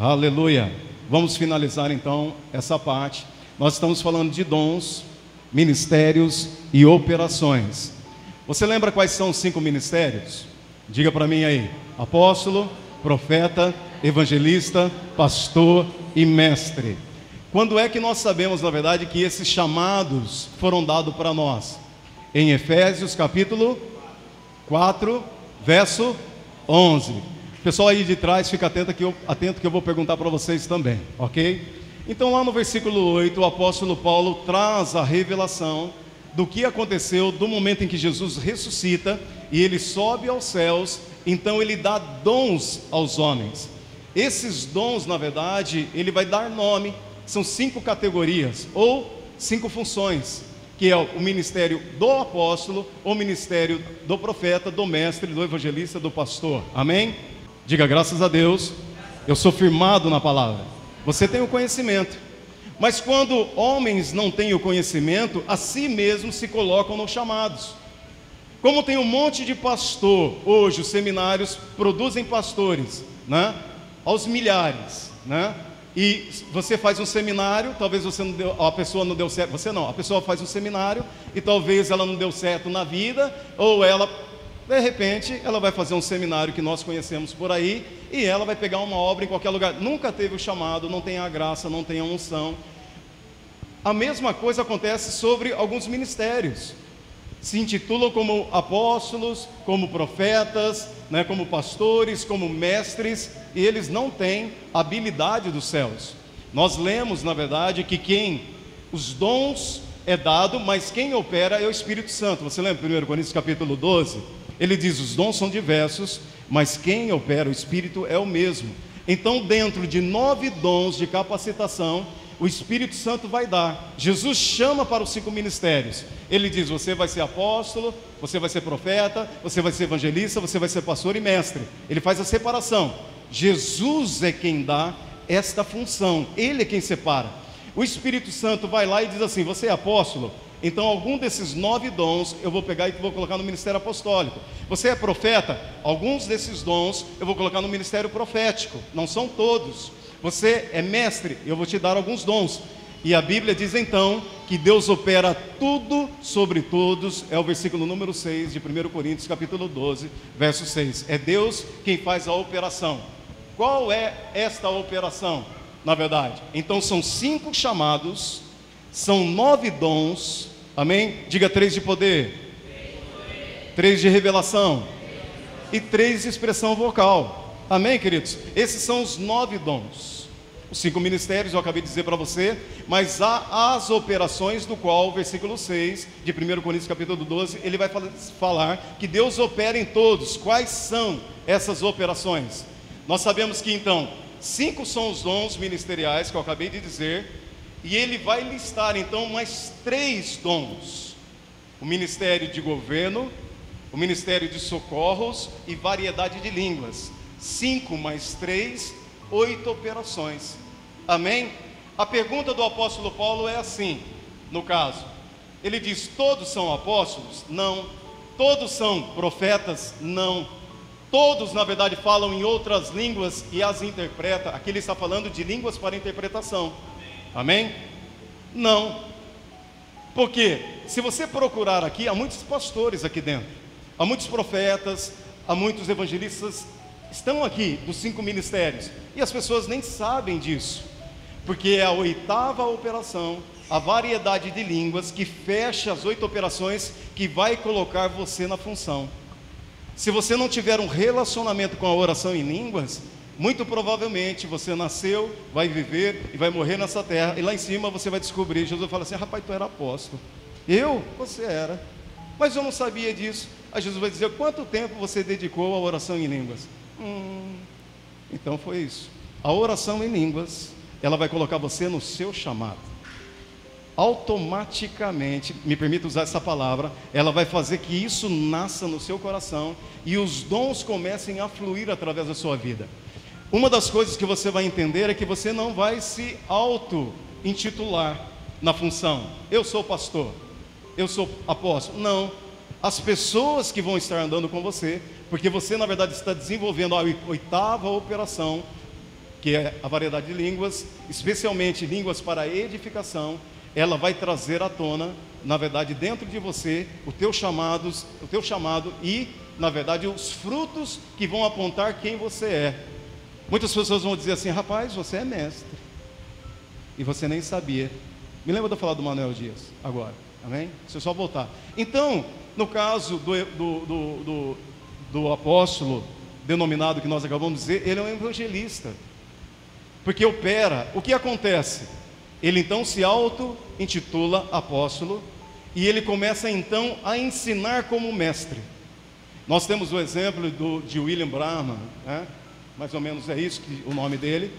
Aleluia. Vamos finalizar então essa parte. Nós estamos falando de dons, ministérios e operações. Você lembra quais são os 5 ministérios? Diga para mim aí: apóstolo, profeta, evangelista, pastor e mestre. Quando é que nós sabemos, na verdade, que esses chamados foram dados para nós? Em Efésios capítulo 4, verso 11. Pessoal aí de trás, fica atento que eu vou perguntar para vocês também, ok? Então lá no versículo 8, o apóstolo Paulo traz a revelação do que aconteceu do momento em que Jesus ressuscita e ele sobe aos céus. Então ele dá dons aos homens. Esses dons, na verdade, ele vai dar nome. São 5 categorias ou 5 funções, que é o ministério do apóstolo, o ministério do profeta, do mestre, do evangelista, do pastor. Amém? Diga graças a Deus, eu sou firmado na palavra. Você tem o conhecimento, mas quando homens não têm o conhecimento, a si mesmos se colocam nos chamados. Como tem um monte de pastor, hoje os seminários produzem pastores, né? Aos milhares, né? E você faz um seminário, talvez a pessoa não deu certo, a pessoa faz um seminário e talvez ela não deu certo na vida, ou ela, de repente, ela vai fazer um seminário que nós conhecemos por aí, e ela vai pegar uma obra em qualquer lugar, nunca teve o chamado, não tem a graça, não tem a unção. A mesma coisa acontece sobre alguns ministérios. Se intitulam como apóstolos, como profetas, né, como pastores, como mestres, e eles não têm a habilidade dos céus. Nós lemos, na verdade, que os dons é dado, mas quem opera é o Espírito Santo. Você lembra 1 Coríntios capítulo 12? Ele diz: os dons são diversos, mas quem opera o Espírito é o mesmo. Então, dentro de 9 dons de capacitação, o Espírito Santo vai dar. Jesus chama para os 5 ministérios. Ele diz: você vai ser apóstolo, você vai ser profeta, você vai ser evangelista, você vai ser pastor e mestre. Ele faz a separação. Jesus é quem dá esta função, Ele é quem separa. O Espírito Santo vai lá e diz assim: você é apóstolo? Então algum desses 9 dons eu vou pegar e vou colocar no ministério apostólico. Você é profeta? Alguns desses dons eu vou colocar no ministério profético. Não são todos. Você é mestre? Eu vou te dar alguns dons. E a Bíblia diz então que Deus opera tudo sobre todos. É o versículo número 6 de 1 Coríntios capítulo 12, verso 6. É Deus quem faz a operação. Qual é esta operação, na verdade? Então são 5 chamados, são 9 dons, amém? Diga 3 de poder, 3 de revelação e 3 de expressão vocal. Amém, queridos? Esses são os 9 dons. Os 5 ministérios eu acabei de dizer para você, mas há as operações, do qual o versículo 6 de 1 Coríntios capítulo 12, ele vai falar que Deus opera em todos. Quais são essas operações? Nós sabemos que então 5 são os dons ministeriais que eu acabei de dizer, e ele vai listar então mais 3 dons: o ministério de governo, o ministério de socorros e variedade de línguas. 5 mais 3, 8 operações. Amém? A pergunta do apóstolo Paulo é assim, no caso, ele diz: todos são apóstolos? Não. Todos são profetas? Não. Todos, na verdade, falam em outras línguas e as interpretam? Aqui ele está falando de línguas para interpretação. Amém? Não. Porque se você procurar aqui, há muitos pastores aqui dentro, há muitos profetas, há muitos evangelistas, estão aqui dos 5 ministérios, e as pessoas nem sabem disso, porque é a 8ª operação, a variedade de línguas, que fecha as 8 operações, que vai colocar você na função. Se você não tiver um relacionamento com a oração em línguas, muito provavelmente você nasceu, vai viver e vai morrer nessa terra, e lá em cima você vai descobrir, Jesus fala assim: rapaz, tu era apóstolo. Você era, mas eu não sabia disso. Aí Jesus vai dizer: quanto tempo você dedicou à oração em línguas? Então foi isso. A oração em línguas, ela vai colocar você no seu chamado. Automaticamente, me permita usar essa palavra, ela vai fazer que isso nasça no seu coração e os dons comecem a fluir através da sua vida. Uma das coisas que você vai entender é que você não vai se auto-intitular na função: eu sou pastor, eu sou apóstolo. Não. As pessoas que vão estar andando com você, porque você na verdade está desenvolvendo a 8ª operação, que é a variedade de línguas, especialmente línguas para edificação, ela vai trazer à tona, na verdade, dentro de você, o teu chamado e, na verdade, os frutos que vão apontar quem você é. Muitas pessoas vão dizer assim: rapaz, você é mestre, e você nem sabia. Me lembra de eu falar do Manuel Dias agora, amém? Deixa eu só voltar. Então, no caso do apóstolo denominado que nós acabamos de dizer, ele é um evangelista, porque opera. O que acontece? Ele então se auto-intitula apóstolo, e ele começa então a ensinar como mestre. Nós temos o exemplo de William Branham, né? Mais ou menos é isso o nome dele,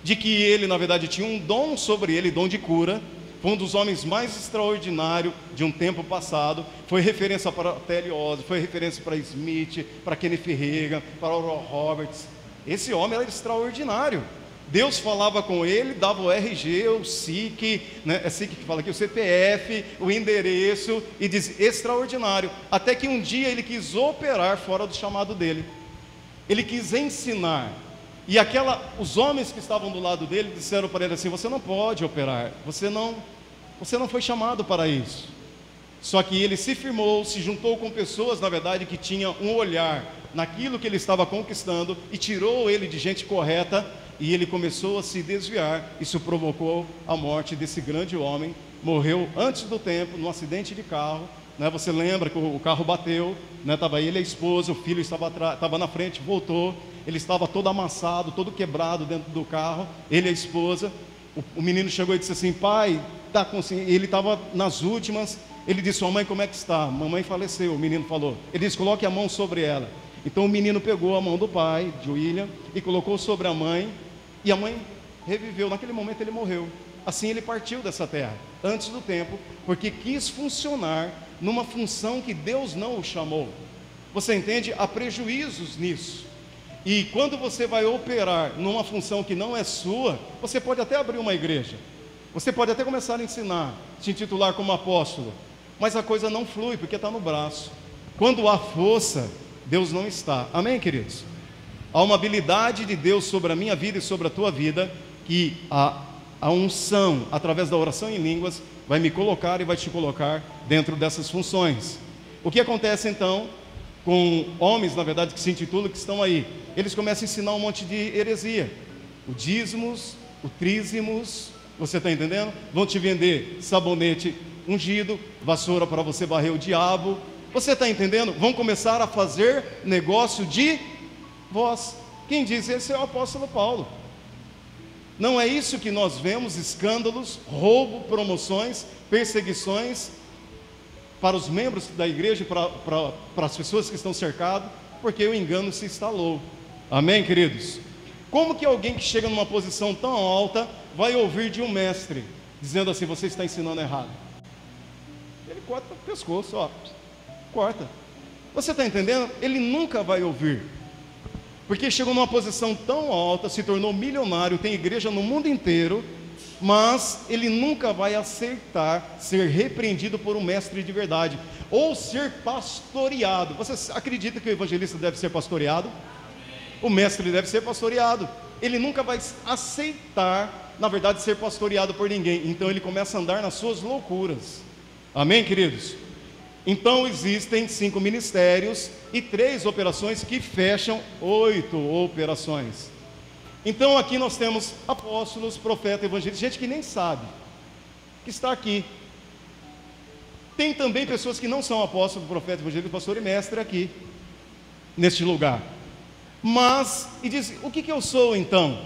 de que ele na verdade tinha um dom sobre ele, dom de cura. Foi um dos homens mais extraordinários de um tempo passado. Foi referência para T.L. Osborne, foi referência para Smith, para Kenneth Reagan, para Oral Roberts. Esse homem era extraordinário. Deus falava com ele, dava o RG, o SIC, né? É SIC que fala aqui, o CPF, o endereço, e diz extraordinário. Até que um dia ele quis operar fora do chamado dele. Ele quis ensinar. E os homens que estavam do lado dele disseram para ele assim: você não pode operar, você não foi chamado para isso. Só que ele se firmou, se juntou com pessoas, na verdade, que tinham um olhar naquilo que ele estava conquistando, e tirou ele de gente correta, e ele começou a se desviar. Isso provocou a morte desse grande homem. Morreu antes do tempo, num acidente de carro, né? Você lembra que o carro bateu, né? Estava ele e a esposa, o filho estava na frente, voltou. Ele estava todo amassado, todo quebrado dentro do carro, ele e a esposa. O menino chegou e disse assim: pai, tá com... ele estava nas últimas. Ele disse: sua mãe como é que está? Mamãe faleceu. O menino falou. Ele disse: coloque a mão sobre ela. Então o menino pegou a mão do pai, de William, e colocou sobre a mãe, e a mãe reviveu. Naquele momento ele morreu. Assim ele partiu dessa terra, antes do tempo, porque quis funcionar numa função que Deus não o chamou. Você entende? Há prejuízos nisso. E quando você vai operar numa função que não é sua, você pode até abrir uma igreja, você pode até começar a ensinar, se intitular como apóstolo, mas a coisa não flui, porque está no braço. Quando há força, Deus não está. Amém, queridos? Há uma habilidade de Deus sobre a minha vida e sobre a tua vida, que a unção, através da oração em línguas, vai me colocar e vai te colocar dentro dessas funções. O que acontece então com homens, na verdade, que se intitulam, que estão aí? Eles começam a ensinar um monte de heresia, o dízimos, o trízimos, você está entendendo? Vão te vender sabonete ungido, vassoura para você varrer o diabo, você está entendendo? Vão começar a fazer negócio de vós. Quem diz esse é o apóstolo Paulo. Não é isso que nós vemos: escândalos, roubo, promoções, perseguições para os membros da igreja, para as pessoas que estão cercadas, porque o engano se instalou. Amém, queridos? Como que alguém que chega numa posição tão alta vai ouvir de um mestre dizendo assim: você está ensinando errado? Ele corta o pescoço, ó, corta. Você está entendendo? Ele nunca vai ouvir, porque chegou numa posição tão alta, se tornou milionário, tem igreja no mundo inteiro, mas ele nunca vai aceitar ser repreendido por um mestre de verdade, ou ser pastoreado. Você acredita que o evangelista deve ser pastoreado? O mestre deve ser pastoreado. Ele nunca vai aceitar, na verdade, ser pastoreado por ninguém. Então ele começa a andar nas suas loucuras. Amém, queridos? Então existem 5 ministérios e 3 operações que fecham 8 operações. Então aqui nós temos apóstolos, profetas, evangelistas, gente que nem sabe, que está aqui. Tem também pessoas que não são apóstolos, profetas, evangelistas, pastor e mestre aqui, neste lugar. Mas, e diz, o que eu sou então?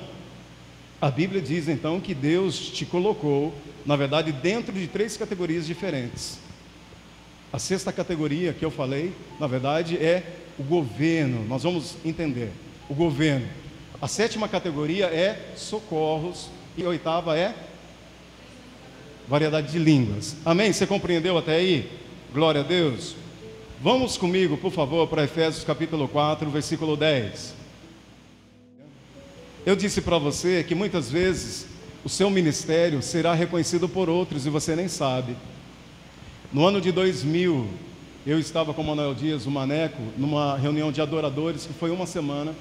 A Bíblia diz então que Deus te colocou, na verdade, dentro de 3 categorias diferentes. A 6ª categoria que eu falei, na verdade, é o governo. Nós vamos entender o governo. A 7ª categoria é socorros, e a 8ª é variedade de línguas. Amém? Você compreendeu até aí? Glória a Deus. Vamos comigo, por favor, para Efésios capítulo 4, versículo 10. Eu disse para você que muitas vezes o seu ministério será reconhecido por outros e você nem sabe. No ano de 2000, eu estava com o Manuel Dias, o Maneco, numa reunião de adoradores que foi uma semana.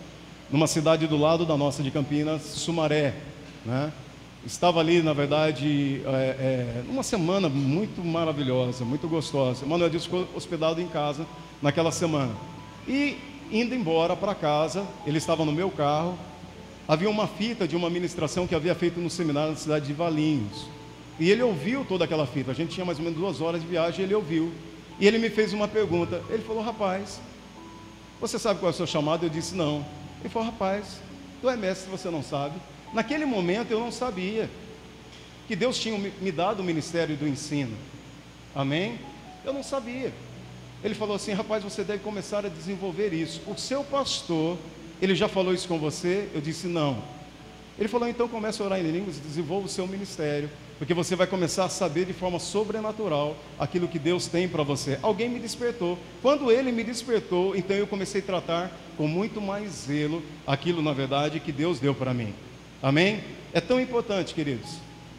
numa cidade do lado da nossa de Campinas, Sumaré, né? Estava ali, na verdade, numa semana muito maravilhosa, muito gostosa. Manuel Dias ficou hospedado em casa naquela semana. E indo embora para casa, ele estava no meu carro, havia uma fita de uma ministração que havia feito no seminário na cidade de Valinhos. E ele ouviu toda aquela fita, a gente tinha mais ou menos 2 horas de viagem, ele ouviu. E ele me fez uma pergunta, ele falou: rapaz, você sabe qual é o seu chamado? Eu disse: não. Ele falou: rapaz, tu é mestre, você não sabe. Naquele momento eu não sabia que Deus tinha me dado o ministério do ensino. Amém? Eu não sabia. Ele falou assim: rapaz, você deve começar a desenvolver isso. O seu pastor, ele já falou isso com você? Eu disse: não. Ele falou: então comece a orar em línguas e desenvolva o seu ministério, porque você vai começar a saber de forma sobrenatural aquilo que Deus tem para você. Alguém me despertou. Quando ele me despertou, então eu comecei a tratar com muito mais zelo aquilo, na verdade, que Deus deu para mim. Amém? É tão importante, queridos,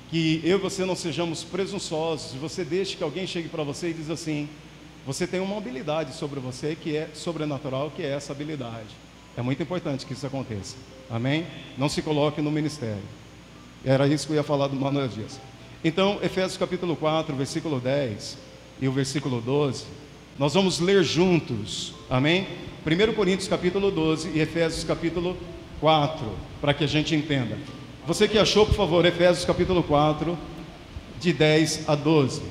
que eu e você não sejamos presunçosos. Você deixe que alguém chegue para você e diz assim: você tem uma habilidade sobre você que é sobrenatural, que é essa habilidade. É muito importante que isso aconteça. Amém? Não se coloque no ministério. Era isso que eu ia falar do Manuel Dias. Então, Efésios capítulo 4, versículo 10 e o versículo 12, nós vamos ler juntos. Amém? 1 Coríntios capítulo 12 e Efésios capítulo 4, para que a gente entenda. Você que achou, por favor, Efésios capítulo 4, de 10 a 12.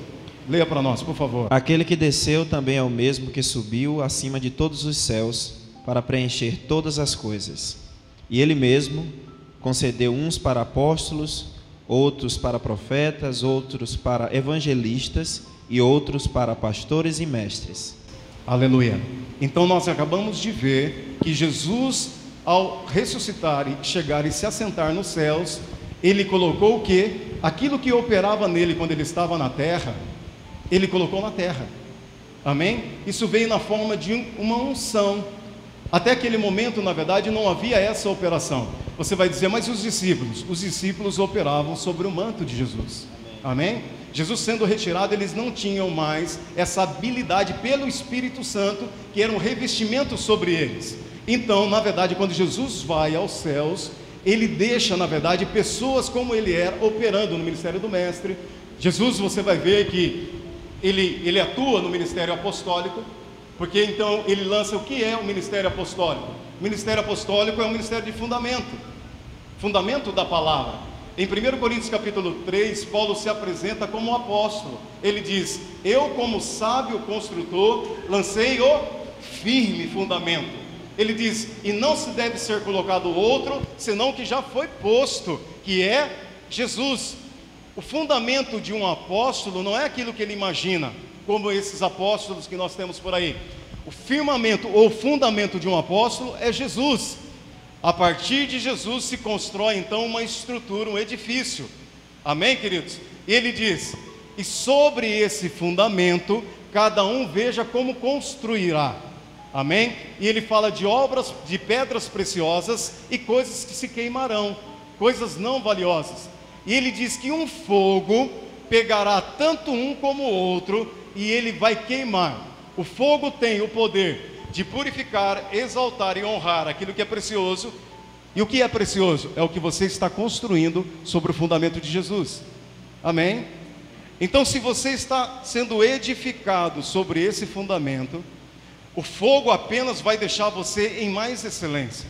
Leia para nós, por favor. Aquele que desceu também é o mesmo que subiu acima de todos os céus para preencher todas as coisas. E ele mesmo concedeu uns para apóstolos, outros para profetas, outros para evangelistas e outros para pastores e mestres. Aleluia. Então nós acabamos de ver que Jesus, ao ressuscitar e chegar e se assentar nos céus, ele colocou o quê? Aquilo que operava nele quando ele estava na terra, ele colocou na terra. Amém? Isso veio na forma de uma unção. Até aquele momento, na verdade, não havia essa operação. Você vai dizer: mas os discípulos? Os discípulos operavam sobre o manto de Jesus. Amém? Jesus sendo retirado, eles não tinham mais essa habilidade pelo Espírito Santo, que era um revestimento sobre eles. Então, na verdade, quando Jesus vai aos céus, ele deixa, na verdade, pessoas como ele era, operando no ministério do mestre. Jesus, você vai ver que ele atua no ministério apostólico, porque então ele lança o que é o ministério apostólico. O ministério apostólico é um ministério de fundamento da palavra. Em 1 Coríntios capítulo 3, Paulo se apresenta como um apóstolo. Ele diz: eu, como sábio construtor, lancei o firme fundamento. Ele diz: e não se deve ser colocado outro, senão que já foi posto, que é Jesus. O fundamento de um apóstolo não é aquilo que ele imagina, como esses apóstolos que nós temos por aí. O firmamento ou fundamento de um apóstolo é Jesus. A partir de Jesus se constrói então uma estrutura, um edifício. Amém, queridos? E ele diz: e sobre esse fundamento, cada um veja como construirá. Amém? E ele fala de obras, de pedras preciosas e coisas que se queimarão, coisas não valiosas. E ele diz que um fogo pegará tanto um como o outro e ele vai queimar. O fogo tem o poder de purificar, exaltar e honrar aquilo que é precioso. E o que é precioso? É o que você está construindo sobre o fundamento de Jesus. Amém? Então, se você está sendo edificado sobre esse fundamento, o fogo apenas vai deixar você em mais excelência.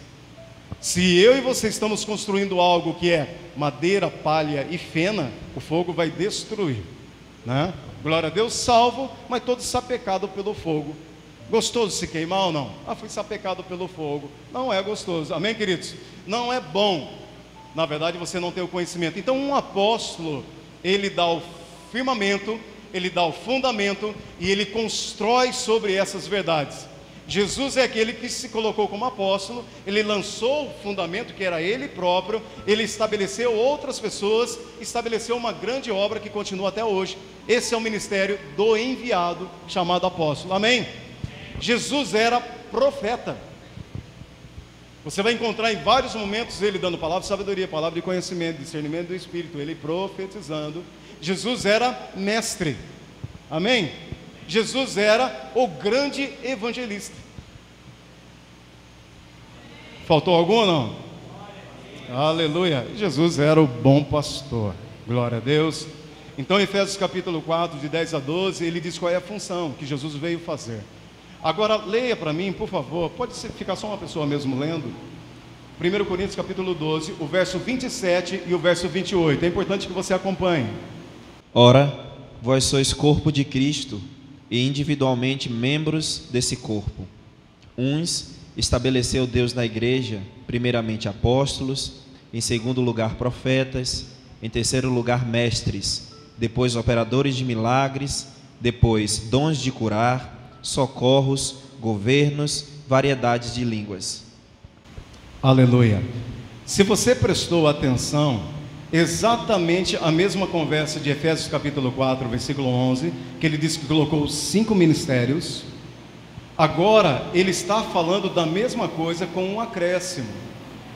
Se eu e você estamos construindo algo que é madeira, palha e fena, o fogo vai destruir, né? Glória a Deus, salvo, mas todo sapecado pelo fogo. Gostoso se queimar ou não? Fui sapecado pelo fogo. Não é gostoso, amém, queridos? Não é bom, na verdade, você não tem o conhecimento. Então um apóstolo, ele dá o firmamento, ele dá o fundamento e ele constrói sobre essas verdades. Jesus é aquele que se colocou como apóstolo, ele lançou o fundamento que era ele próprio, ele estabeleceu outras pessoas, estabeleceu uma grande obra que continua até hoje. Esse é o ministério do enviado, chamado apóstolo, amém? Jesus era profeta. Você vai encontrar em vários momentos ele dando palavra de sabedoria, palavra de conhecimento, discernimento do Espírito, ele profetizando. Jesus era mestre, amém? Jesus era o grande evangelista. Faltou algum ou não? Aleluia. Jesus era o bom pastor. Glória a Deus. Então, Efésios capítulo 4, de 10 a 12, ele diz qual é a função que Jesus veio fazer. Agora, leia para mim, por favor. Pode ficar só uma pessoa mesmo lendo. 1 Coríntios capítulo 12, o verso 27 e o verso 28. É importante que você acompanhe. Ora, vós sois corpo de Cristo e individualmente membros desse corpo. Uns estabeleceu Deus na igreja, primeiramente apóstolos, em segundo lugar profetas, em terceiro lugar mestres, depois operadores de milagres, depois dons de curar, socorros, governos, variedades de línguas. Aleluia. Se você prestou atenção, exatamente a mesma conversa de Efésios capítulo 4, versículo 11, que ele disse que colocou 5 ministérios, agora ele está falando da mesma coisa com um acréscimo.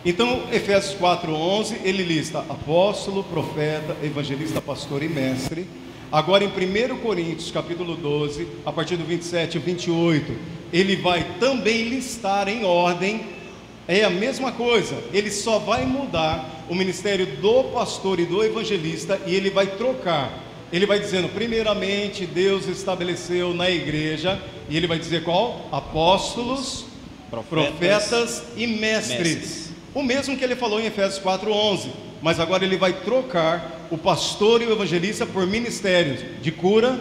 Então, Efésios 4, 11, ele lista apóstolo, profeta, evangelista, pastor e mestre. Agora em 1 Coríntios capítulo 12, a partir do 27 e 28, ele vai também listar em ordem. É a mesma coisa, ele só vai mudar o ministério do pastor e do evangelista, e ele vai trocar. Ele vai dizendo, primeiramente, Deus estabeleceu na igreja, e ele vai dizer qual? Apóstolos, profetas e mestres. O mesmo que ele falou em Efésios 4:11, mas agora ele vai trocar o pastor e o evangelista por ministérios de cura,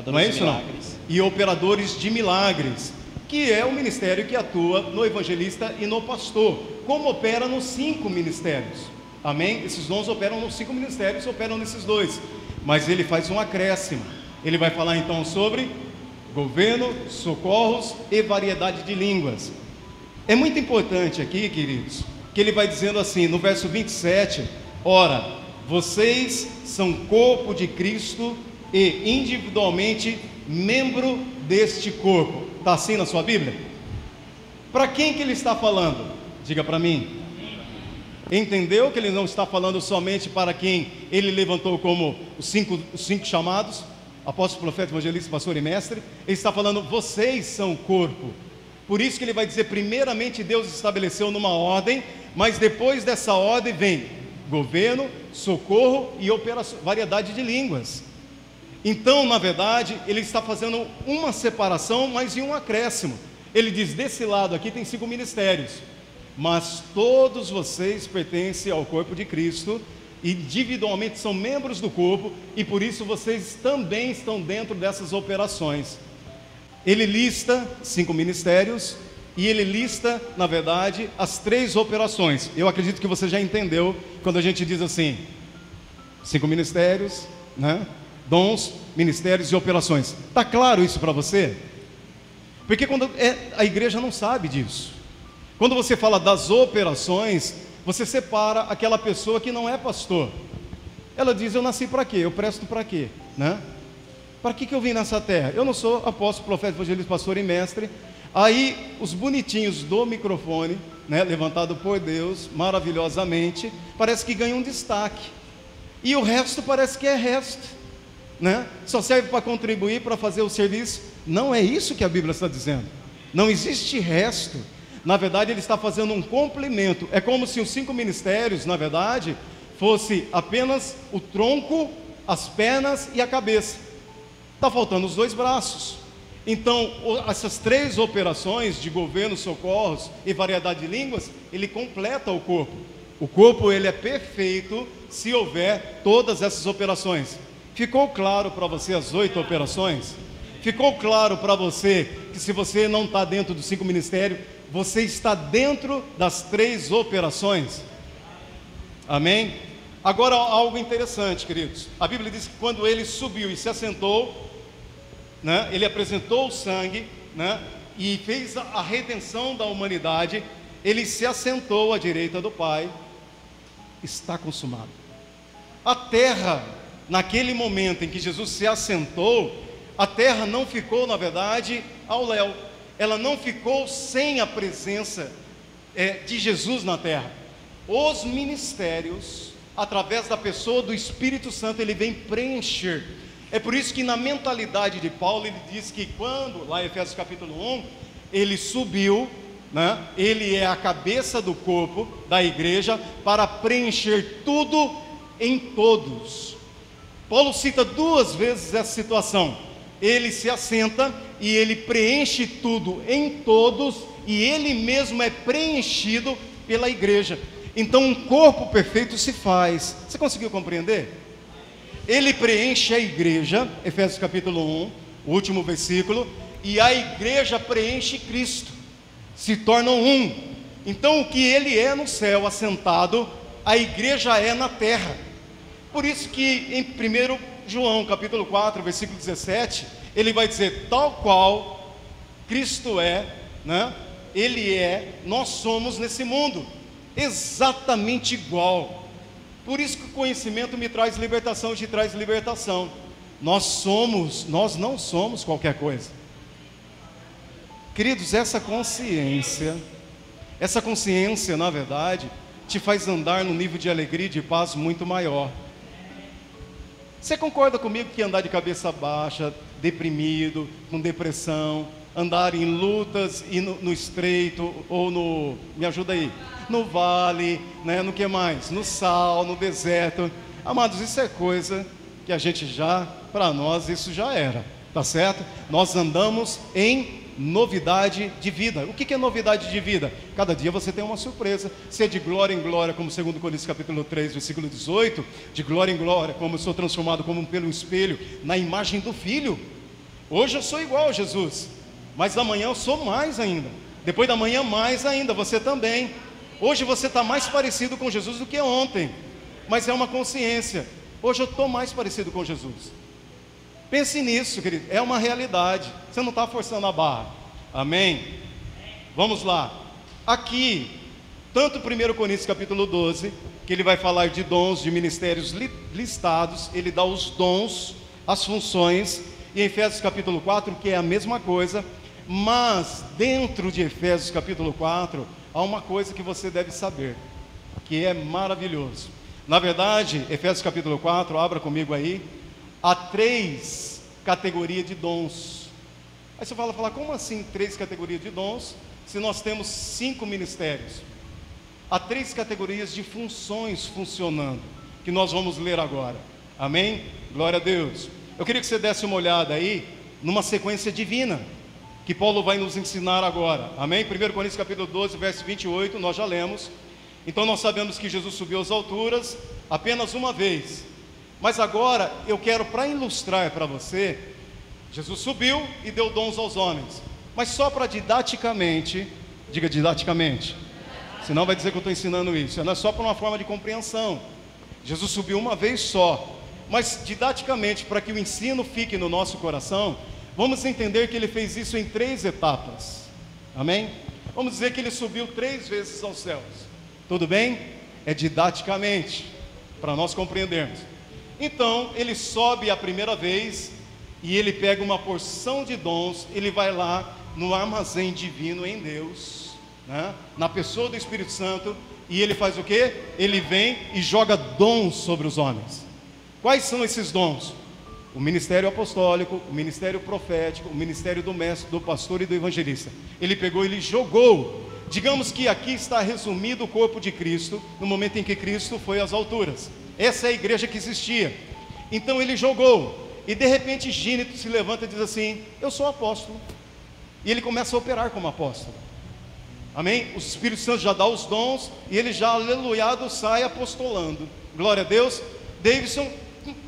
não é isso não? E operadores de milagres, que é o ministério que atua no evangelista e no pastor, como opera nos 5 ministérios. Amém? Esses dons operam nos 5 ministérios, operam nesses 2, mas ele faz um acréscimo. Ele vai falar então sobre governo, socorros e variedade de línguas. É muito importante aqui, queridos, que ele vai dizendo assim, no verso 27, ora, vocês são corpo de Cristo e individualmente membro deste corpo. Está assim na sua Bíblia? Para quem que ele está falando? Diga para mim. Entendeu que ele não está falando somente para quem ele levantou como os cinco chamados, apóstolo, profeta, evangelista, pastor e mestre? Ele está falando, vocês são o corpo. Por isso que ele vai dizer, primeiramente Deus estabeleceu numa ordem, mas depois dessa ordem vem governo, socorro e operação, variedade de línguas. Então, na verdade, ele está fazendo uma separação, mas em um acréscimo. Ele diz, desse lado aqui tem 5 ministérios, mas todos vocês pertencem ao corpo de Cristo, individualmente são membros do corpo, e por isso vocês também estão dentro dessas operações. Ele lista 5 ministérios, e ele lista, na verdade, as 3 operações. Eu acredito que você já entendeu, quando a gente diz assim, 5 ministérios, né? Dons, ministérios e operações. Está claro isso para você? Porque a igreja não sabe disso. Quando você fala das operações, você separa aquela pessoa que não é pastor. Ela diz, eu nasci para quê? Eu presto para quê? Né? Para que eu vim nessa terra? Eu não sou apóstolo, profeta, evangelista, pastor e mestre. Aí os bonitinhos do microfone, né, levantado por Deus, maravilhosamente, parece que ganham um destaque. E o resto parece que é resto, né? Só serve para contribuir, para fazer o serviço. Não é isso que a Bíblia está dizendo. Não existe resto. Na verdade, ele está fazendo um complemento. É como se os 5 ministérios, na verdade, fosse apenas o tronco, as pernas e a cabeça. Está faltando os 2 braços. Então, essas 3 operações de governo, socorros e variedade de línguas, ele completa o corpo. O corpo, ele é perfeito se houver todas essas operações. Ficou claro para você as 8 operações? Ficou claro para você que se você não está dentro dos 5 ministérios, você está dentro das 3 operações? Amém? Agora, algo interessante, queridos. A Bíblia diz que quando ele subiu e se assentou, né, ele apresentou o sangue, né, e fez a redenção da humanidade, ele se assentou à direita do Pai. Está consumado. A terra, naquele momento em que Jesus se assentou, a terra não ficou, na verdade, ao léu. Ela não ficou sem a presença de Jesus na terra. Os ministérios, através da pessoa do Espírito Santo, ele vem preencher. É por isso que na mentalidade de Paulo, ele diz que quando, lá em Efésios capítulo 1, ele subiu, né? Ele é a cabeça do corpo da igreja para preencher tudo em todos. Paulo cita 2 vezes essa situação. Ele se assenta e ele preenche tudo em todos, e ele mesmo é preenchido pela igreja. Então um corpo perfeito se faz. Você conseguiu compreender? Ele preenche a igreja, Efésios capítulo 1, o último versículo, e a igreja preenche Cristo, se tornam um. Então o que ele é no céu assentado, a igreja é na terra. Por isso que em 1 João capítulo 4, versículo 17, ele vai dizer: tal qual Cristo é, né? Ele é, nós somos nesse mundo, exatamente igual. Por isso que o conhecimento me traz libertação, te traz libertação. Nós não somos qualquer coisa. Queridos, essa consciência, na verdade, te faz andar num nível de alegria e de paz muito maior. Você concorda comigo que andar de cabeça baixa, deprimido, com depressão, andar em lutas e no estreito, ou no, me ajuda aí, no vale, né, no que mais? No sal, no deserto. Amados, isso é coisa que a gente já, para nós, isso já era, tá certo? Nós andamos em novidade de vida. O que é novidade de vida? Cada dia você tem uma surpresa. Se é de glória em glória, como 2 Coríntios capítulo 3, versículo 18, de glória em glória, como eu sou transformado como pelo espelho, na imagem do Filho. Hoje eu sou igual a Jesus, mas amanhã eu sou mais ainda, depois da manhã mais ainda, você também. Hoje você está mais parecido com Jesus do que ontem, mas é uma consciência. Hoje eu estou mais parecido com Jesus. Pense nisso, querido, é uma realidade. Você não está forçando a barra. Amém? Vamos lá. Aqui, tanto 1 Coríntios capítulo 12, que ele vai falar de dons, de ministérios listados, ele dá os dons, as funções, e em Efésios capítulo 4, que é a mesma coisa, mas dentro de Efésios capítulo 4, há uma coisa que você deve saber, que é maravilhoso. Na verdade, Efésios capítulo 4, abra comigo aí, há 3 categorias de dons. Aí você fala, como assim 3 categorias de dons, se nós temos 5 ministérios? Há 3 categorias de funções funcionando, que nós vamos ler agora. Amém? Glória a Deus. Eu queria que você desse uma olhada aí, numa sequência divina, que Paulo vai nos ensinar agora. Amém? 1 Coríntios capítulo 12, verso 28, nós já lemos. Então nós sabemos que Jesus subiu às alturas apenas uma vez. Mas agora eu quero, para ilustrar para você, Jesus subiu e deu dons aos homens, mas só para didaticamente, diga didaticamente, senão vai dizer que eu estou ensinando isso, não é só para uma forma de compreensão. Jesus subiu uma vez só, mas didaticamente, para que o ensino fique no nosso coração, vamos entender que ele fez isso em 3 etapas. Amém? Vamos dizer que ele subiu 3 vezes aos céus. Tudo bem? É didaticamente, para nós compreendermos. Então, ele sobe a primeira vez e ele pega uma porção de dons, ele vai lá no armazém divino em Deus, né? Na pessoa do Espírito Santo, e ele faz o quê? Ele vem e joga dons sobre os homens. Quais são esses dons? O ministério apostólico, o ministério profético, o ministério do mestre, do pastor e do evangelista. Ele pegou, ele jogou. Digamos que aqui está resumido o corpo de Cristo, no momento em que Cristo foi às alturas. Essa é a igreja que existia. Então ele jogou, e de repente Gínito se levanta e diz assim: eu sou apóstolo. E ele começa a operar como apóstolo. Amém? O Espírito Santo já dá os dons, e ele já, aleluiado, sai apostolando. Glória a Deus. Davidson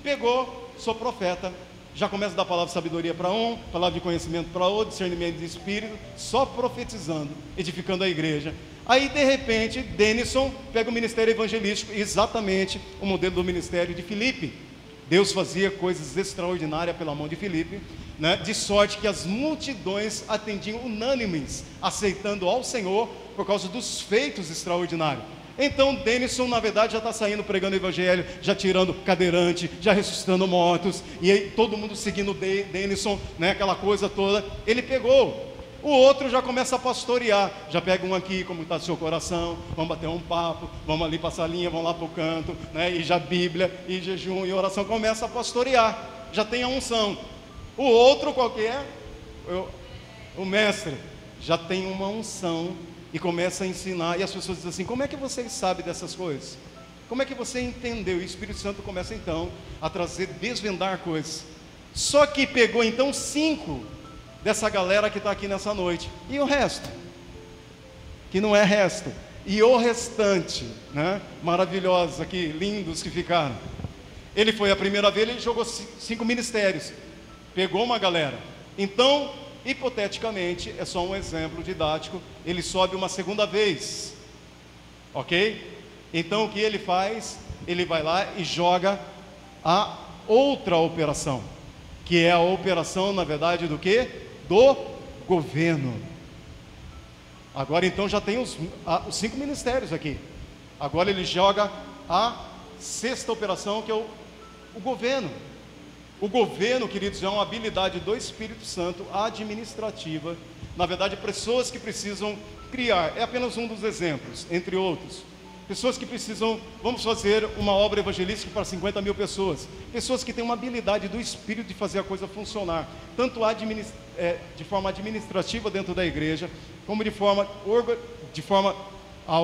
pegou, sou profeta. Já começa a dar palavra de sabedoria para um, palavra de conhecimento para outro, discernimento de espírito, só profetizando, edificando a igreja. Aí de repente, Denison pega o ministério evangelístico, exatamente o modelo do ministério de Filipe. Deus fazia coisas extraordinárias pela mão de Filipe, né? De sorte que as multidões atendiam unânimes, aceitando ao Senhor por causa dos feitos extraordinários. Então Denison, na verdade, já está saindo pregando o evangelho, já tirando cadeirante, já ressuscitando mortos, e aí todo mundo seguindo Denison, né? Aquela coisa toda. Ele pegou. O outro já começa a pastorear, já pega um aqui, como está o seu coração, vamos bater um papo, vamos ali para a salinha, vamos lá para o canto, né? E já Bíblia, e jejum, e oração, começa a pastorear, já tem a unção. O outro qualquer, o mestre, já tem uma unção e começa a ensinar, e as pessoas dizem assim: como é que vocês sabem dessas coisas? Como é que você entendeu? E o Espírito Santo começa então a trazer, desvendar coisas. Só que pegou então 5 dessa galera que está aqui nessa noite, e o resto? Que não é resto, e o restante, né? Maravilhosos aqui, lindos que ficaram. Ele foi a primeira vez, ele jogou 5 ministérios, pegou uma galera. Então, hipoteticamente, é só um exemplo didático, ele sobe uma segunda vez, ok? Então o que ele faz? Ele vai lá e joga a outra operação, que é a operação, na verdade, do quê? Do governo. Agora então já tem os 5 ministérios aqui. Agora ele joga a 6ª operação, que é o governo. O governo, queridos, é uma habilidade do Espírito Santo administrativa. Na verdade, pessoas que precisam criar, é apenas um dos exemplos, entre outros. Pessoas que precisam, vamos fazer uma obra evangelística para 50 mil pessoas. Pessoas que têm uma habilidade do Espírito de fazer a coisa funcionar, tanto de forma administrativa dentro da igreja, como de forma a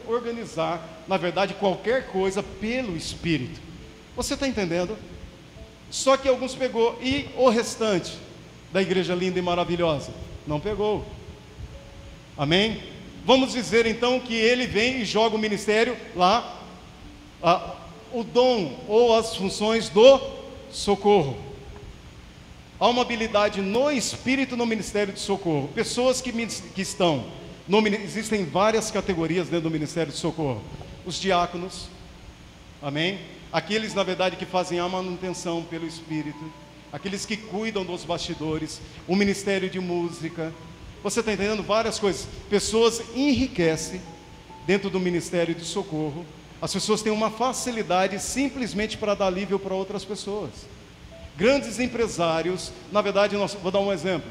organizar, na verdade, qualquer coisa pelo Espírito. Você está entendendo? Só que alguns pegou, e o restante da igreja linda e maravilhosa? Não pegou. Amém? Vamos dizer então que ele vem e joga o ministério lá, o dom ou as funções do socorro. Há uma habilidade no Espírito no ministério de socorro. Pessoas que estão, existem várias categorias dentro do ministério de socorro. Os diáconos, amém? Aqueles, na verdade, que fazem a manutenção pelo Espírito, aqueles que cuidam dos bastidores, o ministério de música. Você está entendendo? Várias coisas. Pessoas enriquecem dentro do ministério de socorro. As pessoas têm uma facilidade simplesmente para dar alívio para outras pessoas. Grandes empresários, na verdade, vou dar um exemplo.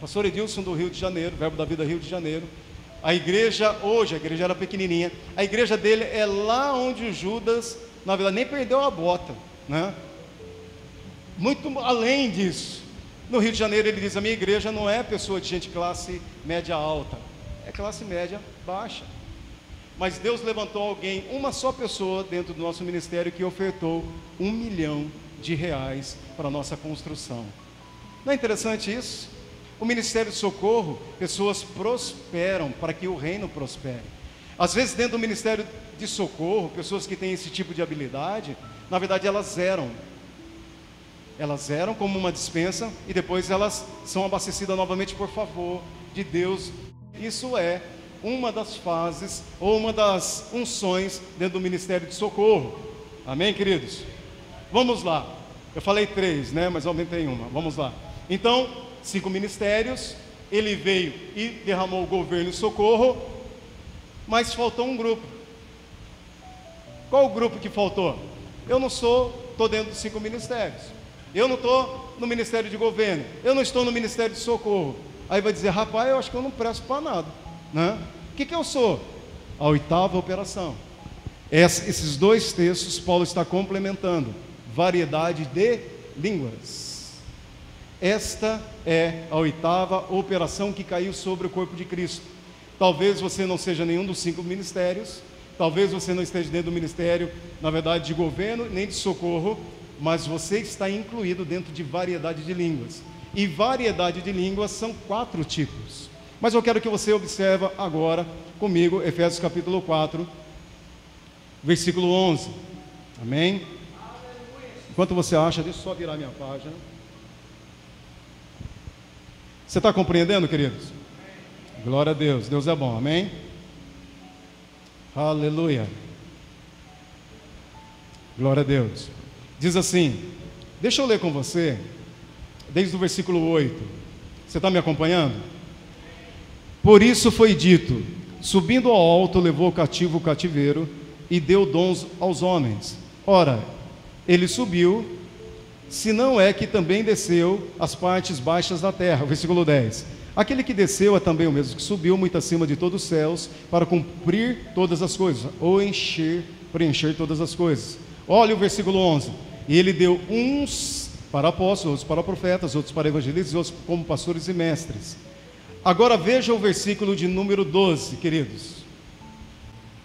Pastor Edilson do Rio de Janeiro, Verbo da Vida Rio de Janeiro. A igreja, hoje, a igreja era pequenininha. A igreja dele é lá onde o Judas, na verdade, nem perdeu a bota, né? Muito além disso. No Rio de Janeiro ele diz: a minha igreja não é pessoa de gente classe média alta, é classe média baixa. Mas Deus levantou alguém, uma só pessoa dentro do nosso ministério, que ofertou R$1 milhão para a nossa construção. Não é interessante isso? O ministério de socorro, pessoas prosperam para que o reino prospere. Às vezes dentro do ministério de socorro, pessoas que têm esse tipo de habilidade, na verdade elas eram como uma despensa, e depois elas são abastecidas novamente por favor de Deus. Isso é uma das fases, ou uma das unções dentro do ministério de socorro. Amém, queridos? Vamos lá. Eu falei 3, né? Mas aumentei uma. Vamos lá. Então, 5 ministérios. Ele veio e derramou o governo e socorro, mas faltou um grupo. Qual o grupo que faltou? Eu não estou dentro dos 5 ministérios. Eu não estou no ministério de governo. Eu não estou no ministério de socorro. Aí vai dizer: rapaz, eu acho que eu não presto para nada, né? O que eu sou? A 8ª operação. Esses 2 textos Paulo está complementando. Variedade de línguas. Esta é a 8ª operação que caiu sobre o corpo de Cristo. Talvez você não seja nenhum dos 5 ministérios. Talvez você não esteja dentro do ministério, na verdade, de governo, nem de socorro, mas você está incluído dentro de variedade de línguas. E variedade de línguas são 4 tipos. Mas eu quero que você observe agora comigo Efésios capítulo 4, versículo 11. Amém? Enquanto você acha, deixa eu só virar minha página. Você está compreendendo, queridos? Glória a Deus, Deus é bom, amém? Aleluia. Glória a Deus. Diz assim, deixa eu ler com você, desde o versículo 8. Você está me acompanhando? Por isso foi dito: subindo ao alto, levou cativo o cativeiro e deu dons aos homens. Ora, ele subiu, se não é que também desceu às partes baixas da terra. Versículo 10. Aquele que desceu é também o mesmo que subiu muito acima de todos os céus, para cumprir todas as coisas, ou preencher todas as coisas. Olha o versículo 11. E ele deu uns para apóstolos, outros para profetas, outros para evangelistas e outros como pastores e mestres. Agora veja o versículo de número 12, queridos.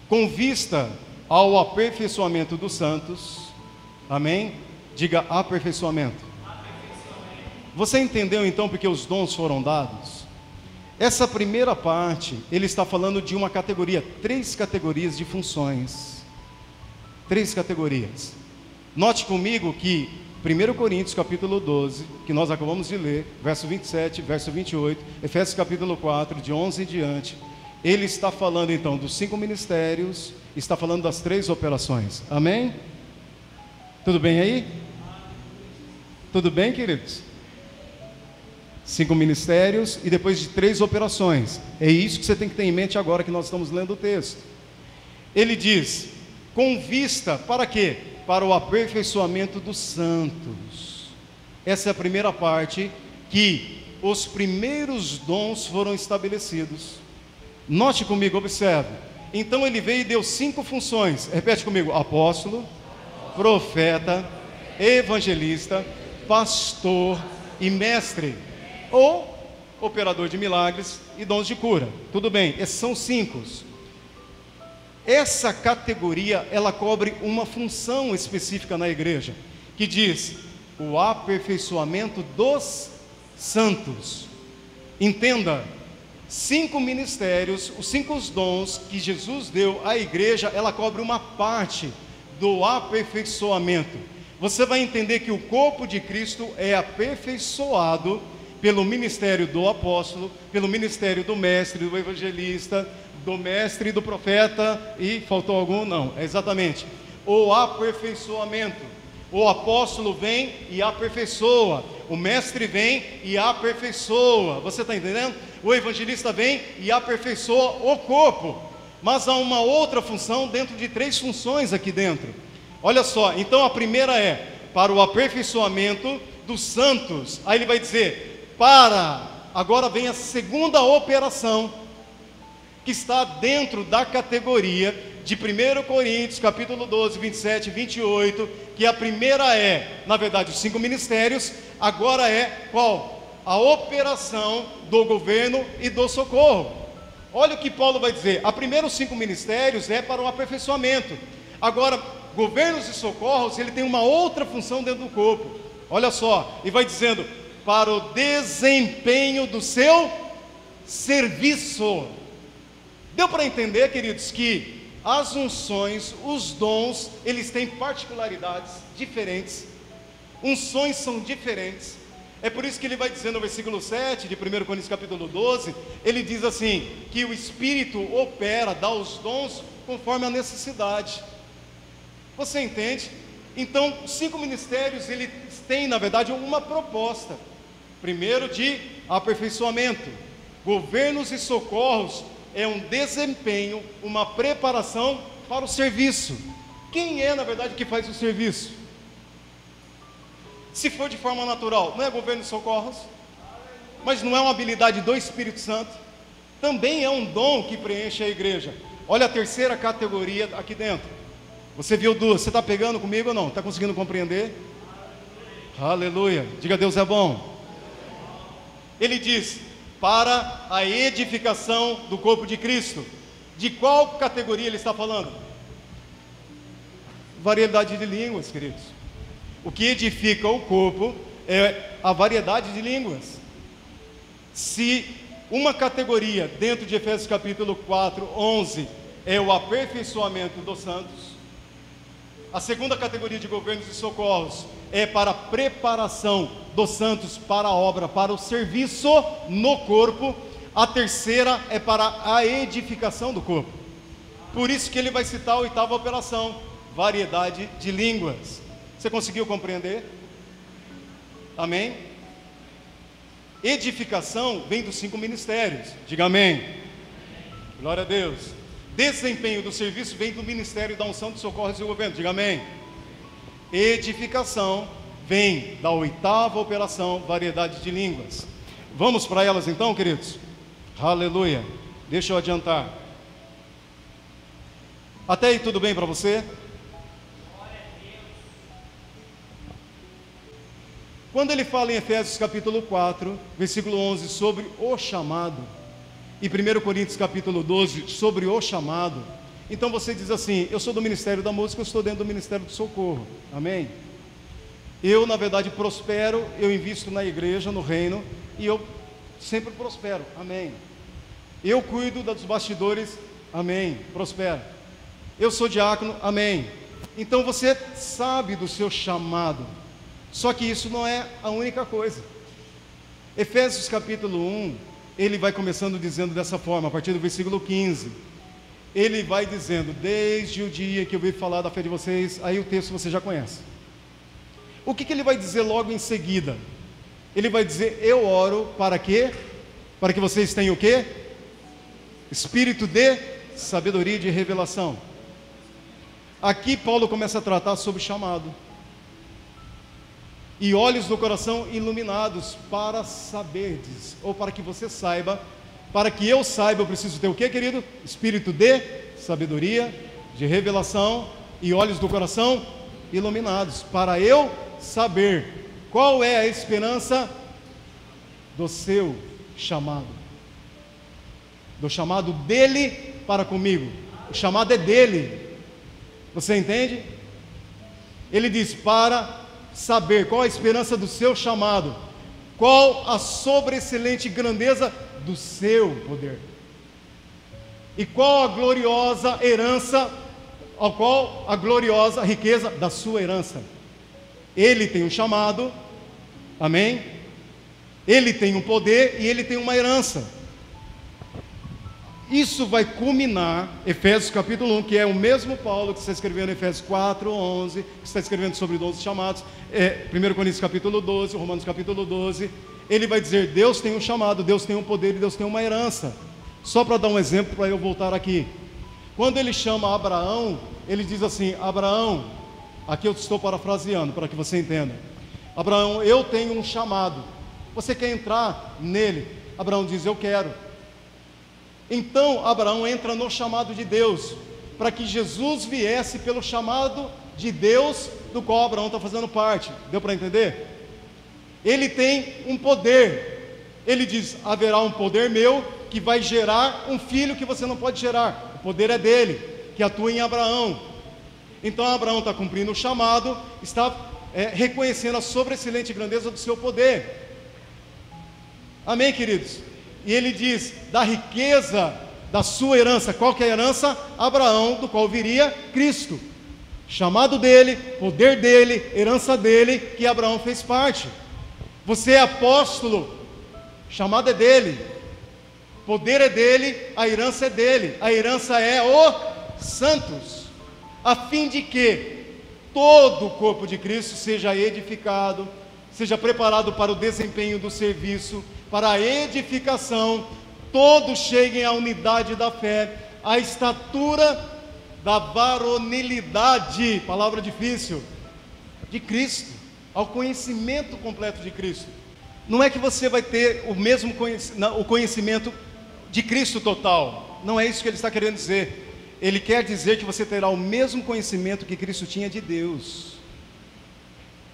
Com vista ao aperfeiçoamento dos santos, amém? Diga aperfeiçoamento. Você entendeu então porque os dons foram dados? Essa primeira parte, ele está falando de uma categoria, 3 categorias de funções. 3 categorias. Note comigo que 1 Coríntios capítulo 12, que nós acabamos de ler, verso 27, verso 28, Efésios capítulo 4, de 11 em diante, ele está falando então dos 5 ministérios, está falando das 3 operações. Amém? Tudo bem aí? Tudo bem, queridos? 5 ministérios e depois de 3 operações. É isso que você tem que ter em mente agora que nós estamos lendo o texto. Ele diz, com vista, para quê? Para o aperfeiçoamento dos santos. Essa é a primeira parte, que os primeiros dons foram estabelecidos. Note comigo, observe. Então ele veio e deu 5 funções. Repete comigo: apóstolo, profeta, evangelista, pastor e mestre, ou operador de milagres e dons de cura. Tudo bem, esses são 5. Essa categoria, ela cobre uma função específica na igreja, que diz o aperfeiçoamento dos santos. Entenda, 5 ministérios, os 5 dons que Jesus deu à igreja, ela cobre uma parte do aperfeiçoamento. Você vai entender que o corpo de Cristo é aperfeiçoado pelo ministério do apóstolo, pelo ministério do mestre, do evangelista, do mestre e do profeta, e faltou algum? Não, é exatamente o aperfeiçoamento. O apóstolo vem e aperfeiçoa, o mestre vem e aperfeiçoa, você está entendendo? O evangelista vem e aperfeiçoa o corpo, mas há uma outra função dentro de 3 funções aqui dentro. Olha só, então a primeira é para o aperfeiçoamento dos santos. Aí ele vai dizer, agora vem a segunda operação, que está dentro da categoria de 1 Coríntios, capítulo 12, 27 e 28, que a primeira é, na verdade, os 5 ministérios, agora é qual? A operação do governo e do socorro. Olha o que Paulo vai dizer, a primeira os 5 ministérios é para o aperfeiçoamento, agora, governos e socorros, ele tem uma outra função dentro do corpo, olha só, e vai dizendo, para o desempenho do seu serviço. Deu para entender, queridos, que as unções, os dons, eles têm particularidades diferentes, unções são diferentes. É por isso que ele vai dizer no versículo 7 de 1 Coríntios capítulo 12, ele diz assim, que o Espírito opera, dá os dons conforme a necessidade. Você entende? Então, os 5 ministérios, eles têm, na verdade, uma proposta. Primeiro, de aperfeiçoamento. Governos e socorros é um desempenho, uma preparação para o serviço. Quem é, na verdade, que faz o serviço? Se for de forma natural, não é governo e socorros? Mas não é uma habilidade do Espírito Santo? Também é um dom que preenche a igreja. Olha a terceira categoria aqui dentro. Você viu 2, você está pegando comigo ou não? Está conseguindo compreender? Aleluia, diga Deus é bom. Ele diz, para a edificação do corpo de Cristo. De qual categoria ele está falando? Variedade de línguas, queridos. O que edifica o corpo é a variedade de línguas. Se uma categoria dentro de Efésios capítulo 4, 11 é o aperfeiçoamento dos santos, a segunda categoria de governos e socorros é para a preparação dos santos para a obra, para o serviço no corpo. A terceira é para a edificação do corpo. Por isso que ele vai citar a 8ª operação, variedade de línguas. Você conseguiu compreender? Amém? Edificação vem dos 5 ministérios. Diga amém. Glória a Deus. Desempenho do serviço vem do ministério da unção, de socorros e governo. Diga amém. Edificação vem da 8ª operação, variedade de línguas. Vamos para elas então, queridos? Aleluia. Deixa eu adiantar. Até aí tudo bem para você? Quando ele fala em Efésios capítulo 4, versículo 11, sobre o chamado, e 1 Coríntios capítulo 12, sobre o chamado, então você diz assim: eu sou do Ministério da Música, eu estou dentro do Ministério do Socorro, amém? Eu, na verdade, prospero, eu invisto na igreja, no reino, e eu sempre prospero, amém? Eu cuido dos bastidores, amém, prospero. Eu sou diácono, amém. Então você sabe do seu chamado, só que isso não é a única coisa. Efésios capítulo 1, ele vai começando dizendo dessa forma, a partir do versículo 15, ele vai dizendo: desde o dia que eu vi falar da fé de vocês, aí o texto você já conhece. O que ele vai dizer logo em seguida? Ele vai dizer: eu oro para quê? Para que vocês tenham o quê? Espírito de sabedoria e de revelação. Aqui Paulo começa a tratar sobre chamado. E olhos do coração iluminados para saberdes, ou para que você saiba. Para que eu saiba, eu preciso ter o quê, querido? Espírito de sabedoria, de revelação e olhos do coração iluminados, para eu saber qual é a esperança do seu chamado, do chamado dele para comigo. O chamado é dele, você entende? Ele diz: para saber qual a esperança do seu chamado, qual a sobreexcelente grandeza do seu poder, e qual a gloriosa herança, ao qual a gloriosa riqueza da sua herança. Ele tem um chamado, amém? Ele tem um poder e ele tem uma herança. Isso vai culminar, Efésios capítulo 1, que é o mesmo Paulo que está escrevendo em Efésios 4, 11, que está escrevendo sobre 12 chamados, 1 Coríntios capítulo 12, Romanos capítulo 12, ele vai dizer: Deus tem um chamado, Deus tem um poder e Deus tem uma herança. Só para dar um exemplo, para eu voltar aqui. Quando ele chama Abraão, ele diz assim: Abraão, aqui eu estou parafraseando para que você entenda. Abraão, eu tenho um chamado, você quer entrar nele? Abraão diz: eu quero. Então Abraão entra no chamado de Deus, para que Jesus viesse pelo chamado de Deus, do qual Abraão está fazendo parte. Deu para entender? Ele tem um poder. Ele diz: haverá um poder meu que vai gerar um filho que você não pode gerar. O poder é dele, que atua em Abraão. Então Abraão está cumprindo o chamado, está reconhecendo a sobreexcelente grandeza do seu poder. Amém, queridos? E ele diz: da riqueza da sua herança. Qual que é a herança? Abraão, do qual viria Cristo. Chamado dele, poder dele, herança dele, que Abraão fez parte. Você é apóstolo, chamado é dele, poder é dele, a herança é dele. A herança é o santos, a fim de que todo o corpo de Cristo seja edificado, seja preparado para o desempenho do serviço, para a edificação, todos cheguem à unidade da fé, à estatura da varonilidade, palavra difícil, de Cristo, ao conhecimento completo de Cristo. Não é que você vai ter o conhecimento de Cristo total, não é isso que ele está querendo dizer. Ele quer dizer que você terá o mesmo conhecimento que Cristo tinha de Deus.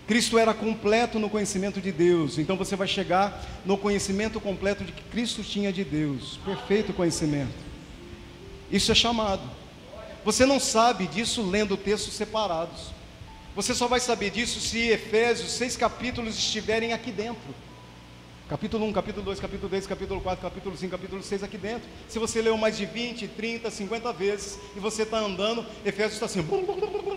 Cristo era completo no conhecimento de Deus, então você vai chegar no conhecimento completo de que Cristo tinha de Deus, perfeito conhecimento. Isso é chamado. Você não sabe disso lendo textos separados. Você só vai saber disso se Efésios 6 capítulos estiverem aqui dentro. Capítulo 1, capítulo 2, capítulo 3, capítulo 4, capítulo 5, capítulo 6 aqui dentro. Se você leu mais de 20, 30, 50 vezes e você está andando, Efésios está assim,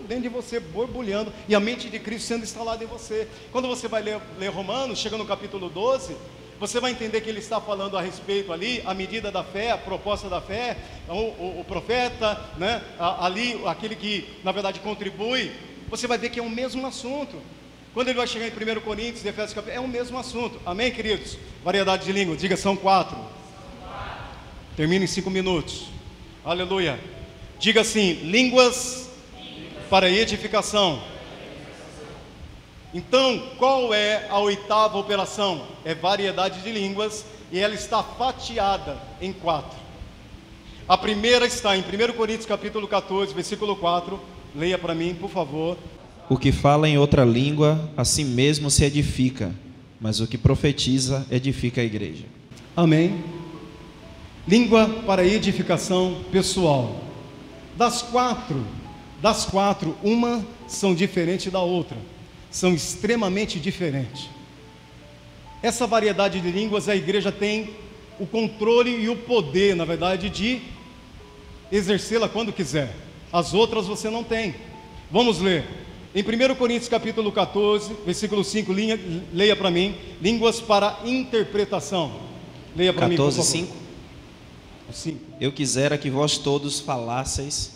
dentro de você, borbulhando, e a mente de Cristo sendo instalada em você. Quando você vai ler Romanos, chega no capítulo 12, você vai entender que ele está falando a respeito ali, a medida da fé, a proposta da fé, o profeta, né, ali, aquele que na verdade contribui. Você vai ver que é o mesmo assunto. Quando ele vai chegar em 1 Coríntios, Efésios capítulo, é o mesmo assunto. Amém, queridos? Variedade de línguas, diga, são 4. Termina em 5 minutos. Aleluia. Diga assim: línguas para edificação. Então, qual é a 8ª operação? É variedade de línguas, e ela está fatiada em 4. A primeira está em 1 Coríntios capítulo 14, versículo 4. Leia para mim, por favor. O que fala em outra língua, a si mesmo se edifica, mas o que profetiza, edifica a igreja. Amém? Língua para edificação pessoal. Das quatro, uma são diferentes da outra. São extremamente diferentes. Essa variedade de línguas, a igreja tem o controle e o poder, na verdade, de exercê-la quando quiser. As outras você não tem. Vamos ler. Em 1 Coríntios capítulo 14, versículo 5, leia para mim. Línguas para interpretação. Leia para mim, por favor. 14:5. 5. Eu quisera que vós todos falasseis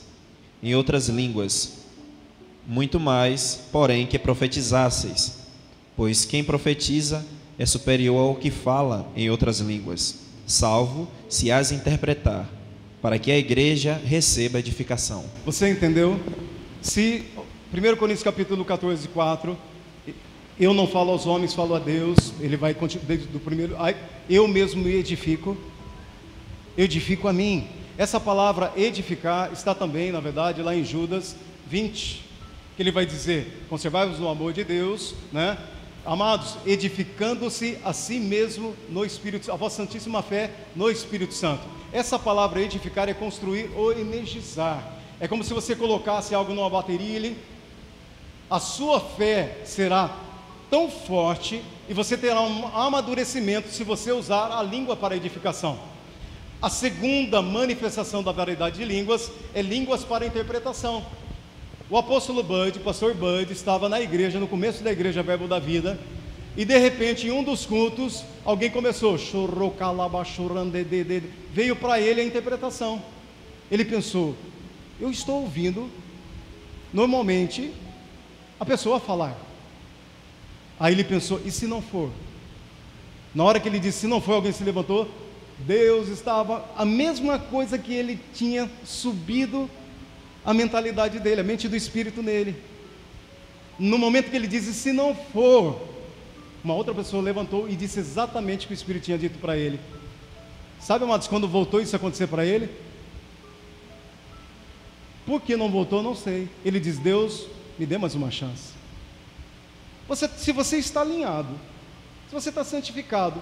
em outras línguas, muito mais, porém, que profetizasseis, pois quem profetiza é superior ao que fala em outras línguas, salvo se as interpretar, para que a igreja receba edificação. Você entendeu? Se 1 Coríntios capítulo 14, 4, eu não falo aos homens, falo a Deus, ele vai continuar desde o primeiro, eu mesmo me edifico a mim. Essa palavra edificar está também, na verdade, lá em Judas 20, que ele vai dizer: conservai-vos no amor de Deus, né? Amados, edificando-se a si mesmo no Espírito, a vossa santíssima fé no Espírito Santo. Essa palavra edificar é construir ou energizar. É como se você colocasse algo numa bateria, a sua fé será tão forte e você terá um amadurecimento se você usar a língua para edificação. A segunda manifestação da variedade de línguas é línguas para interpretação. O apóstolo Bud, pastor Bud, estava na igreja, no começo da igreja Verbo da Vida, e de repente em um dos cultos, alguém começou, veio para ele a interpretação. Ele pensou: eu estou ouvindo normalmente a pessoa falar. Aí ele pensou: e se não for? Na hora que ele disse se não for, alguém se levantou. Deus estava, a mesma coisa que ele tinha subido a mentalidade dele, a mente do Espírito nele. No momento que ele disse se não for, uma outra pessoa levantou e disse exatamente o que o Espírito tinha dito para ele. Sabe, amados, quando voltou isso acontecer para ele? Por que não voltou, não sei. Ele diz: Deus, me dê mais uma chance. Se você está alinhado, se você está santificado,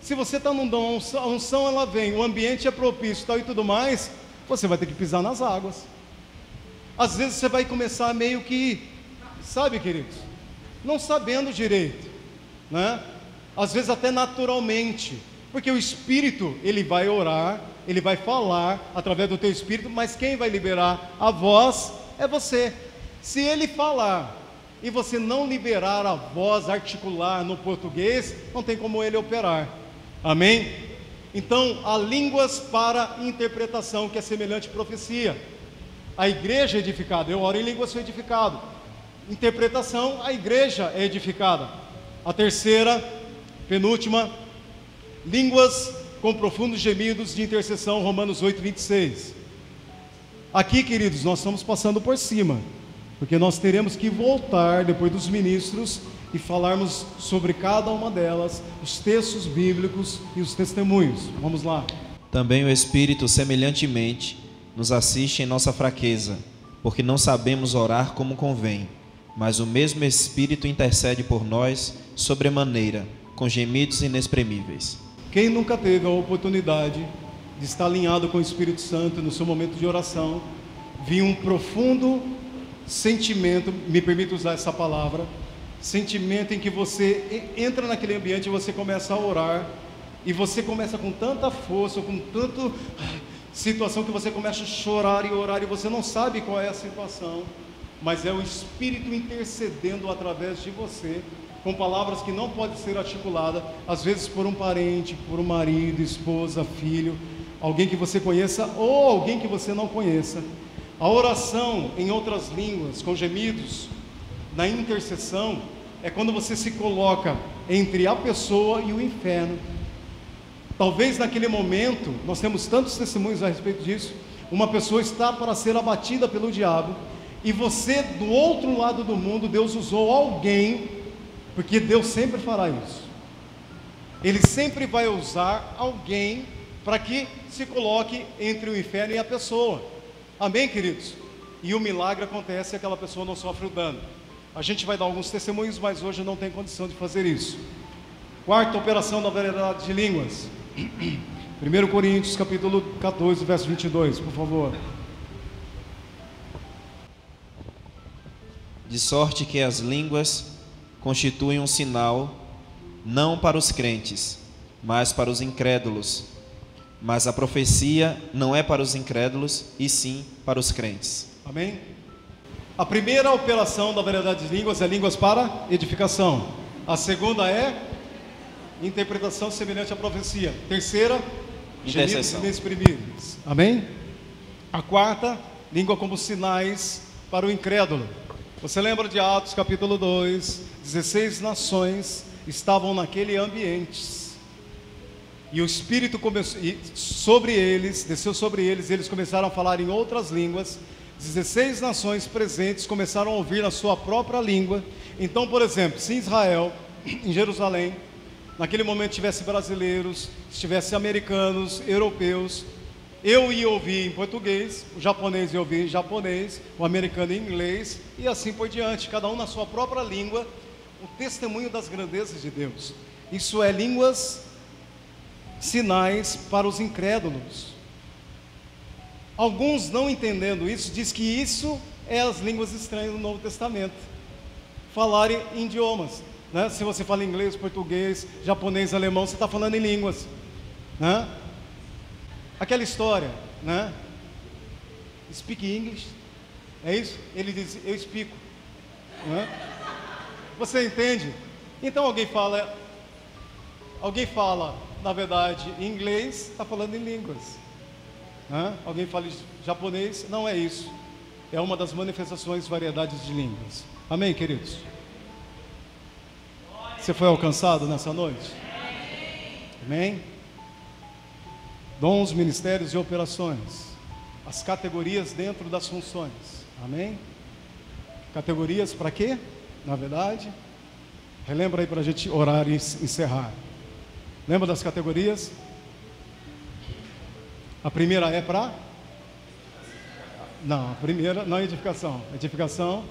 se você está num dom, a unção ela vem, o ambiente é propício tal, e tudo mais, você vai ter que pisar nas águas. Às vezes você vai começar meio que, sabe, queridos, não sabendo direito, né? Às vezes até naturalmente, porque o Espírito, ele vai orar, ele vai falar através do teu Espírito, mas quem vai liberar a voz é você. Se ele falar e você não liberar a voz articular no português, não tem como ele operar. Amém? Então, há línguas para interpretação, que é semelhante à profecia. A igreja é edificada, eu oro em línguas, sou edificado. Interpretação, a igreja é edificada. A terceira, penúltima, línguas com profundos gemidos de intercessão, Romanos 8, 26. Aqui, queridos, nós estamos passando por cima, porque nós teremos que voltar depois dos ministros e falarmos sobre cada uma delas, os textos bíblicos e os testemunhos. Vamos lá. Também o Espírito, semelhantemente, nos assiste em nossa fraqueza, porque não sabemos orar como convém, mas o mesmo Espírito intercede por nós sobremaneira, com gemidos inexprimíveis. Quem nunca teve a oportunidade de estar alinhado com o Espírito Santo no seu momento de oração, viu um profundo sentimento, me permite usar essa palavra, sentimento em que você entra naquele ambiente e você começa a orar, e você começa com tanta força, com tanta situação, que você começa a chorar e orar, e você não sabe qual é a situação, mas é o Espírito intercedendo através de você, com palavras que não podem ser articuladas, às vezes por um parente, por um marido, esposa, filho, alguém que você conheça ou alguém que você não conheça. A oração em outras línguas, com gemidos, na intercessão, é quando você se coloca entre a pessoa e o inferno. Talvez naquele momento, nós temos tantos testemunhos a respeito disso, uma pessoa está para ser abatida pelo diabo, e você do outro lado do mundo, Deus usou alguém, porque Deus sempre fará isso, Ele sempre vai usar alguém para que se coloque entre o inferno e a pessoa. Amém, queridos? e o milagre acontece e aquela pessoa não sofre o dano. A gente vai dar alguns testemunhos, mas hoje não tem condição de fazer isso. Quarta operação da variedade de línguas. 1 Coríntios capítulo 14, verso 22, por favor. De sorte que as línguas constituem um sinal, não para os crentes, mas para os incrédulos. Mas a profecia não é para os incrédulos, e sim para os crentes. Amém? A primeira operação da variedade de línguas é línguas para edificação. A segunda é interpretação semelhante à profecia. Terceira, gemidos inexprimíveis. Amém? A quarta, língua como sinais para o incrédulo. Você lembra de Atos capítulo 2, 16 nações estavam naquele ambiente. E o Espírito começou, desceu sobre eles, e eles começaram a falar em outras línguas. 16 nações presentes começaram a ouvir na sua própria língua. Então, por exemplo, se em Israel, em Jerusalém, naquele momento tivesse brasileiros, tivesse americanos, europeus, eu ia ouvir em português, o japonês ia ouvir em japonês, o americano em inglês, e assim por diante, cada um na sua própria língua, o testemunho das grandezas de Deus. Isso é línguas, sinais para os incrédulos. Alguns, não entendendo isso, diz que isso é as línguas estranhas do Novo Testamento, falar em idiomas, né? Se você fala inglês, português, japonês, alemão, você está falando em línguas, né? Aquela história, né? Speak English, é isso? Ele diz, eu explico, né? Você entende? Então alguém fala, na verdade, em inglês, está falando em línguas, né? Alguém fala em japonês, não é isso. É uma das manifestações, variedades de línguas. Amém, queridos? Você foi alcançado nessa noite? Amém? Dons, ministérios e operações. As categorias dentro das funções. Amém? Categorias para quê? Na verdade, relembra aí para a gente orar e encerrar. Lembra das categorias? A primeira é para? Não, a primeira não é edificação. Edificação.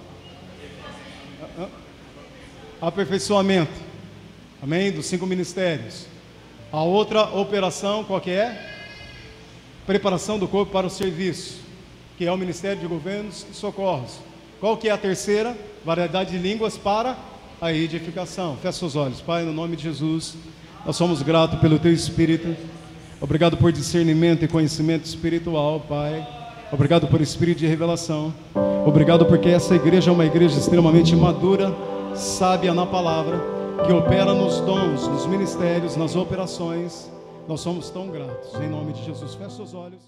Aperfeiçoamento. Amém? Dos 5 ministérios. A outra operação, qual que é? Preparação do corpo para o serviço, que é o Ministério de Governos e Socorros. Qual que é a terceira? Variedade de línguas para a edificação. Feche seus olhos. Pai, no nome de Jesus, nós somos gratos pelo Teu Espírito. Obrigado por discernimento e conhecimento espiritual, Pai. Obrigado por espírito de revelação. Obrigado porque essa igreja é uma igreja extremamente madura, sábia na palavra, que opera nos dons, nos ministérios, nas operações. Nós somos tão gratos. Em nome de Jesus, feche seus olhos.